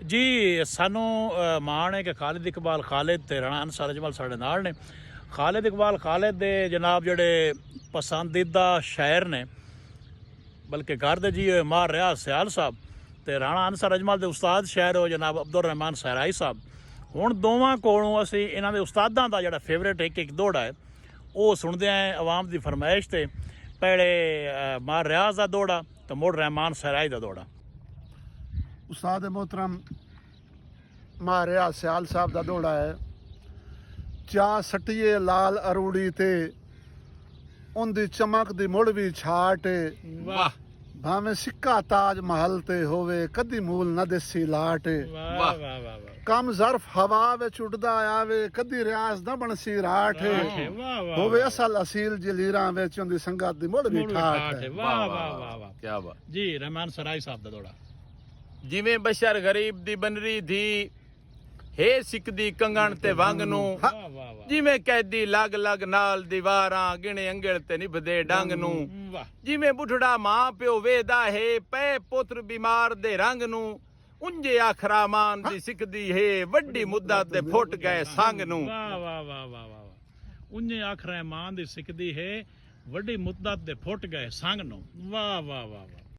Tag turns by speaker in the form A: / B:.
A: ਜੀ ਸਾਨੂੰ ਮਾਣ ਹੈ ਕਿ ਖਾਲਿਦ ਇਕਬਾਲ ਖਾਲਿਦ ਤੇ ਰਾਣਾ ਅਨਸਰ ਅਜਮਲ ਸਾਡੇ ਨਾਲ ਨੇ। ਖਾਲਿਦ ਇਕਬਾਲ ਖਾਲਿਦ ਦੇ ਜਨਾਬ ਜਿਹੜੇ ਪਸੰਦੀਦਾ ਸ਼ਾਇਰ ਨੇ, ਬਲਕਿ ਘਰ ਦੇ ਜੀ ਮਾਰ ਰਿਆਜ਼ ਸਿਆਲ ਸਾਹਿਬ, ਤੇ ਰਾਣਾ ਅਨਸਰ ਅਜਮਲ ਦੇ ਉਸਤਾਦ ਸ਼ਾਇਰ ਹੋ ਜਨਾਬ ਅਬਦੁਰ ਰਹਿਮਾਨ ਸਹਿਰਾਈ ਸਾਹਿਬ। ਹੁਣ ਦੋਵਾਂ ਕੋਲੋਂ ਅਸੀਂ ਇਹਨਾਂ ਦੇ ਉਸਤਾਦਾਂ ਦਾ ਜਿਹੜਾ ਫੇਵਰੇਟ ਇੱਕ ਦੋੜਾ ਹੈ ਉਹ ਸੁਣਦੇ ਆਂ ਆਵਾਮ ਦੀ ਫਰਮਾਇਸ਼ ਤੇ। ਪਹਿਲੇ ਮਾਰ ਰਿਆਜ਼ ਦਾ ਦੋੜਾ ਤੇ ਮੁੜ ਰਹਿਮਾਨ ਸਹਿਰਾਈ ਦਾ ਦੋੜਾ।
B: उस्ताद मोहतरम मारिया सियाल साहब का दौड़ा है। चा सटिए लाल अरूड़ी ते उनकी चमक दी मुड़ भी छाट
A: वाह
B: भावें सिक्का ताज महल ते होवे कदी मूल न देसी लाट
A: वाह वाह वाह वाह
B: कम जरफ हवा विच उड़दा आवे कदी रियाज न बनसी राठ होवे असल असील जलीरां विच उनदी संगत दी मुड़ भी ठाठ।
A: वाह वाह वाह वाह
C: क्या बात
A: जी रहमान सराई साहब ਦਾ ਦੋੜਾ।
C: ਜਿਵੇਂ ਬਸ਼ਰ ਗਰੀਬ ਦੀ ਬਨਰੀ ਧੀ ਹੈ ਸਿੱਕਦੀ ਕੰਗਣ ਤੇ ਵੰਗ ਨੂੰ,
A: ਵਾਹ ਵਾਹ ਵਾਹ
C: ਜਿਵੇਂ ਕੈਦੀ ਲਗ ਲਗ ਨਾਲ ਦੀਵਾਰਾਂ ਗਿਣੇ ਅੰਗਲ ਤੇ ਨਿਭਦੇ ਡੰਗ ਨੂੰ,
A: ਵਾਹ
C: ਜਿਵੇਂ ਬੁੱਢੜਾ ਮਾਂ ਪਿਓ ਵੇਦਾ ਹੈ ਪੈ ਪੁੱਤਰ ਬਿਮਾਰ ਦੇ ਰੰਗ ਨੂੰ, ਉਂਝੇ ਆਖਰਾ ਮਾਨ ਦੀ ਸਿੱਕਦੀ ਹੈ ਵੱਡੀ ਮੁੱਦਤ ਤੇ ਫੁੱਟ ਗਏ ਸੰਗ ਨੂੰ।
A: ਵਾਹ ਵਾਹ ਵਾਹ ਵਾਹ ਵਾਹ ਉੰਨੇ ਆਖਰੇ ਮਾਂ ਦੀ ਸਿੱਕਦੀ ਹੈ ਵੱਡੀ ਮੁੱਦਤ ਦੇ ਫੁੱਟ ਗਏ ਸੰਗ ਨੂੰ। ਵਾਹ ਵਾਹ ਵਾਹ ਵਾਹ